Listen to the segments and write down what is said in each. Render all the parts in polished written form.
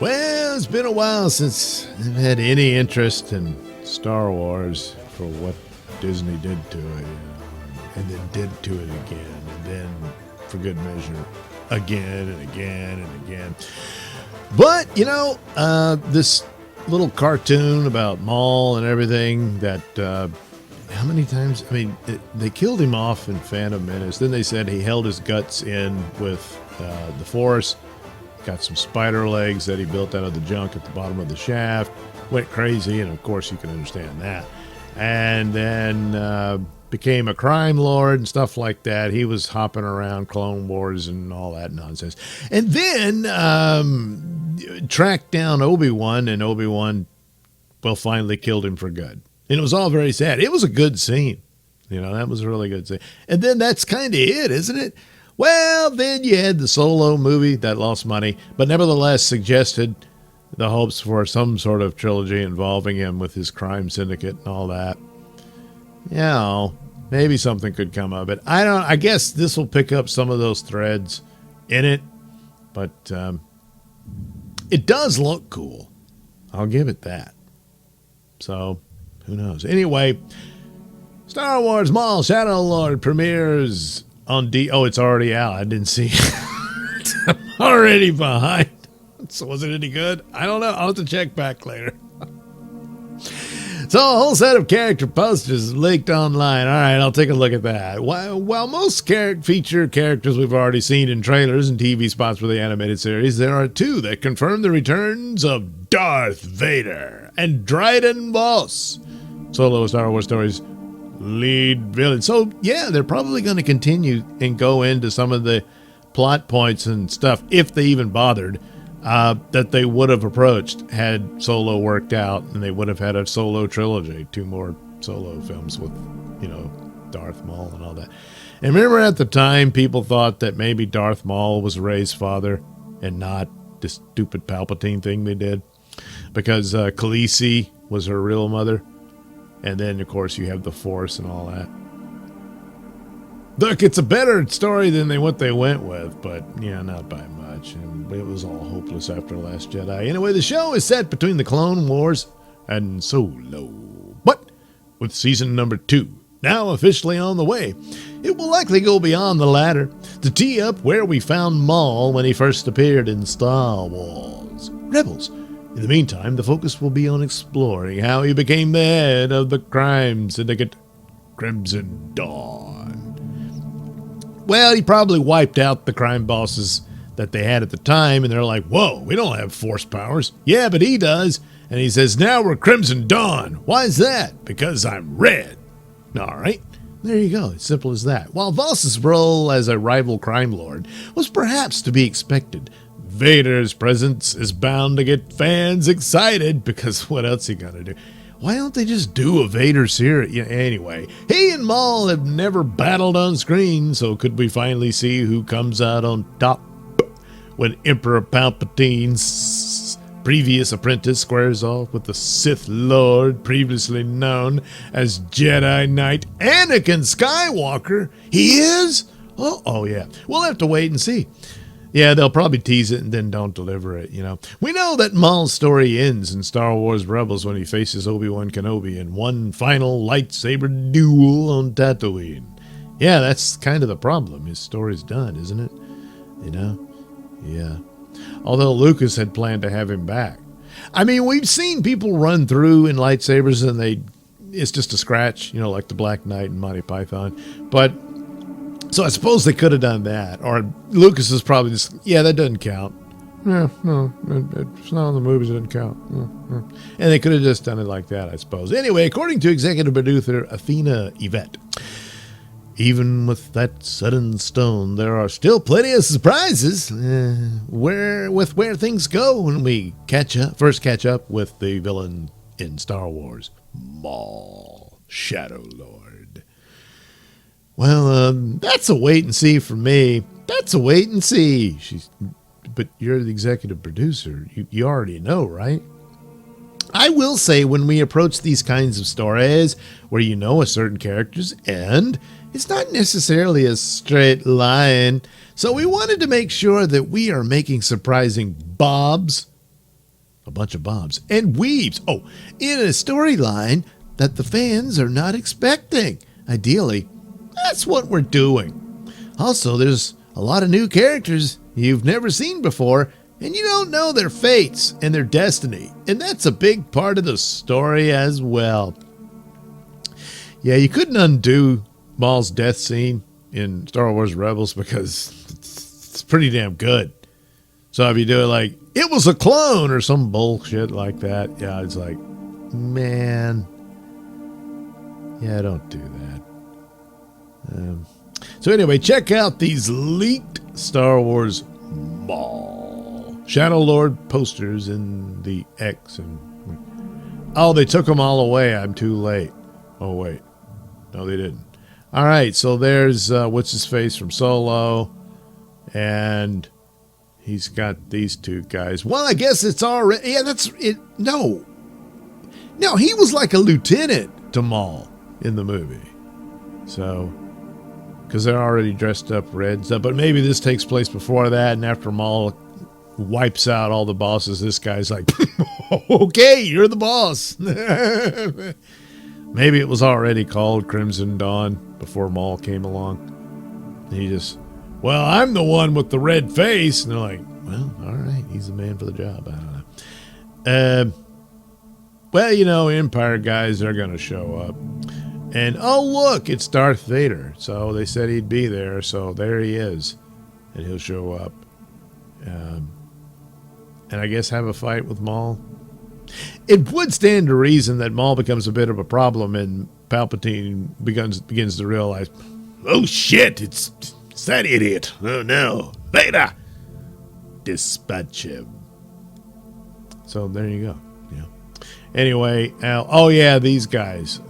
Well, it's been a while since I've had any interest in Star Wars for what Disney did to it, and then did to it again, and then, for good measure, again and again and again. But, this little cartoon about Maul and everything that, how many times, they killed him off in Phantom Menace. Then they said he held his guts in with the Force. Got some spider legs that he built out of the junk at the bottom of the shaft. Went crazy, and of course you can understand that. And then became a crime lord and stuff like that. He was hopping around Clone Wars and all that nonsense. And then tracked down Obi-Wan, and Obi-Wan, finally killed him for good. And it was all very sad. It was a good scene. That was a really good scene. And then that's kind of it, isn't it? Well, then you had the Solo movie that lost money, but nevertheless suggested the hopes for some sort of trilogy involving him with his crime syndicate and all that. Maybe something could come of it. I guess this will pick up some of those threads in it, but it does look cool. I'll give it that. So, who knows? Anyway, Star Wars Maul Shadow Lord premieres on it's already out. I didn't see it. I'm already behind. So was it any good? I don't know. I'll have to check back later. So a whole set of character posters leaked online. All right, I'll take a look at that. While most feature characters we've already seen in trailers and TV spots for the animated series, there are two that confirm the returns of Darth Vader and Dryden Voss, Solo Star Wars Stories lead villain. So yeah, they're probably going to continue and go into some of the plot points and stuff, if they even bothered, that they would have approached had Solo worked out, and they would have had a Solo trilogy, 2 more Solo films with, Darth Maul and all that. And remember at the time, people thought that maybe Darth Maul was Rey's father and not this stupid Palpatine thing they did, because Khaleesi was her real mother. And then, of course, you have the Force and all that. Look, it's a better story than what they went with, but, not by much. And it was all hopeless after Last Jedi. Anyway, the show is set between the Clone Wars and Solo. But with season number 2 now officially on the way, it will likely go beyond the latter to tee up where we found Maul when he first appeared in Star Wars Rebels. In the meantime, the focus will be on exploring how he became the head of the crime syndicate Crimson Dawn. Well, he probably wiped out the crime bosses that they had at the time, and they're like, whoa, we don't have force powers. Yeah, but he does. And he says, now we're Crimson Dawn. Why is that? Because I'm red. All right. There you go. It's simple as that. While Voss's role as a rival crime lord was perhaps to be expected, Vader's presence is bound to get fans excited, because what else are you gonna do? Why don't they just do a Vader series? Anyway, he and Maul have never battled on screen, so could we finally see who comes out on top when Emperor Palpatine's previous apprentice squares off with the Sith Lord previously known as Jedi Knight Anakin Skywalker? He is? Oh yeah. We'll have to wait and see. Yeah, they'll probably tease it and then don't deliver it, We know that Maul's story ends in Star Wars Rebels when he faces Obi-Wan Kenobi in one final lightsaber duel on Tatooine. Yeah, that's kind of the problem. His story's done, isn't it? Yeah. Although Lucas had planned to have him back. We've seen people run through in lightsabers and it's just a scratch, like the Black Knight and Monty Python. But so I suppose they could have done that. Or Lucas is probably just, that doesn't count. Yeah, no, it's not in the movies, it doesn't count. And they could have just done it like that, I suppose. Anyway, according to executive producer Athena Yvette, even with that set in stone, there are still plenty of surprises where things go when we first catch up with the villain in Star Wars, Maul, Shadow Lord. Well, that's a wait and see for me. That's a wait and see. But you're the executive producer. You already know, right? I will say, when we approach these kinds of stories where a certain character's end, it's not necessarily a straight line. So we wanted to make sure that we are making surprising bobs a bunch of bombs, and weaves. Oh, in a storyline that the fans are not expecting. Ideally, that's what we're doing. Also, there's a lot of new characters you've never seen before, and you don't know their fates and their destiny. And that's a big part of the story as well. Yeah, you couldn't undo Maul's death scene in Star Wars Rebels because it's pretty damn good. So if you do it like, it was a clone or some bullshit like that, yeah, it's like, man, yeah, don't do that. So anyway, check out these leaked Star Wars Maul Shadow Lord posters in the X. Oh, they took them all away. I'm too late. Oh, wait. No, they didn't. All right, so there's what's-his-face from Solo, and he's got these two guys. Well, I guess it's already... Yeah, that's it. No, he was like a lieutenant to Maul in the movie. So, because they're already dressed up red and stuff. But maybe this takes place before that, and after Maul wipes out all the bosses, this guy's like, okay, you're the boss. Maybe it was already called Crimson Dawn before Maul came along. He just, well, I'm the one with the red face. And they're like, well, all right, he's the man for the job. I don't know. Well, you know, Empire guys are going to show up. And, oh, look, it's Darth Vader. So they said he'd be there. So there he is. And he'll show up. And I guess have a fight with Maul. It would stand to reason that Maul becomes a bit of a problem and Palpatine begins to realize, oh, shit, it's that idiot. Oh, no. Vader! Dispatch him. So there you go. Yeah. Anyway, oh, yeah, these guys,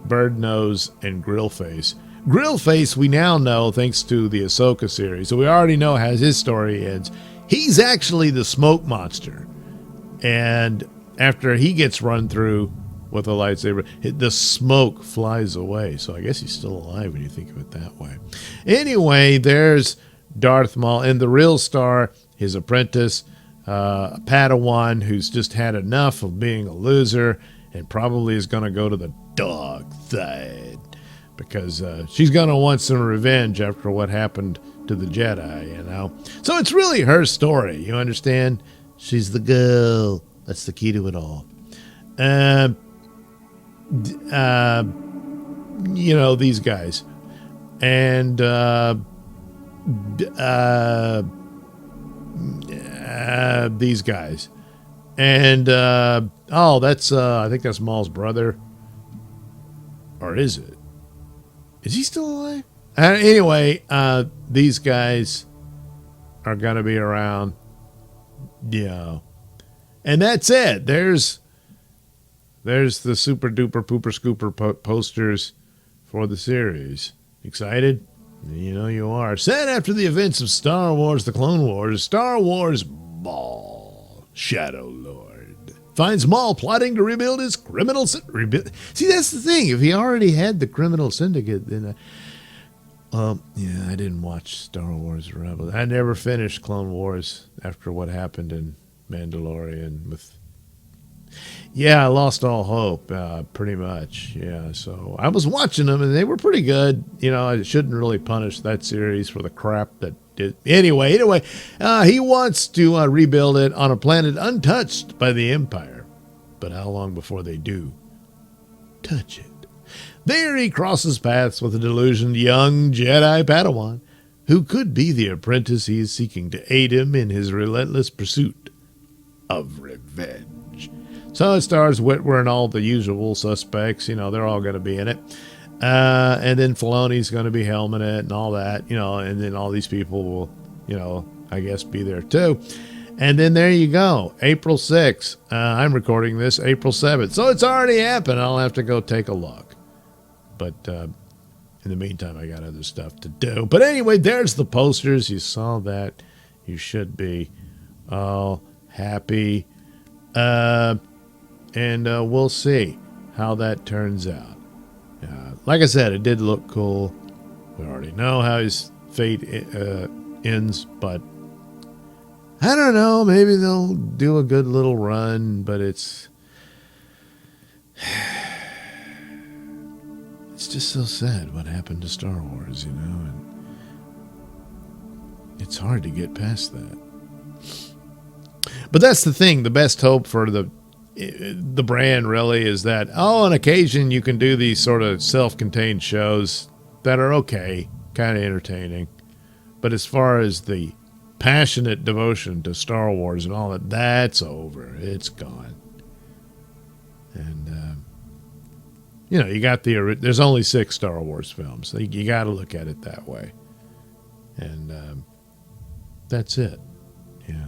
Bird Nose and Grill Face. Grill Face, we now know, thanks to the Ahsoka series, so we already know how his story ends. He's actually the smoke monster. And after he gets run through with a lightsaber, the smoke flies away. So I guess he's still alive when you think of it that way. Anyway, there's Darth Maul. And the real star, his apprentice, a Padawan who's just had enough of being a loser and probably is going to go to the dark side. Because she's going to want some revenge after what happened to the Jedi, you know. So it's really her story, you understand? She's the girl. That's the key to it all. You know, these guys. And these guys. And, oh, that's, I think that's Maul's brother. Or is it? Is he still alive? Anyway, these guys are going to be around. Yeah. And that's it. There's the super duper pooper scooper posters for the series. Excited? You know you are. Set after the events of Star Wars: The Clone Wars, Star Wars Maul, Shadow Lord finds Maul plotting to rebuild his criminal syndicate. See, that's the thing. If he already had the criminal syndicate, then... yeah, I didn't watch Star Wars Rebels. I never finished Clone Wars after what happened in Mandalorian with... Yeah, I lost all hope, pretty much. Yeah, so I was watching them, and they were pretty good. You know, I shouldn't really punish that series for the crap that did. Anyway, he wants to rebuild it on a planet untouched by the Empire. But how long before they do touch it? There he crosses paths with a delusioned young Jedi Padawan who could be the apprentice he is seeking to aid him in his relentless pursuit of revenge. So it stars Whitwer and all the usual suspects. You know, they're all going to be in it. And then Filoni's going to be helming it and all that, you know, and then all these people will, you know, I guess be there too. And then there you go, April 6th. I'm recording this April 7th. So it's already happened. I'll have to go take a look. But in the meantime, I got other stuff to do. But anyway, there's the posters. You saw that. You should be all happy. And we'll see how that turns out. Like I said, it did look cool. We already know how his fate ends, but I don't know. Maybe they'll do a good little run, but it's just so sad what happened to Star Wars, and it's hard to get past that. But that's the thing. The best hope for the brand really is that, on occasion you can do these sort of self-contained shows that are okay, kind of entertaining. But as far as the passionate devotion to Star Wars and all that, that's over. It's gone. And, you got there's only 6 Star Wars films. So you got to look at it that way. And that's it. Yeah.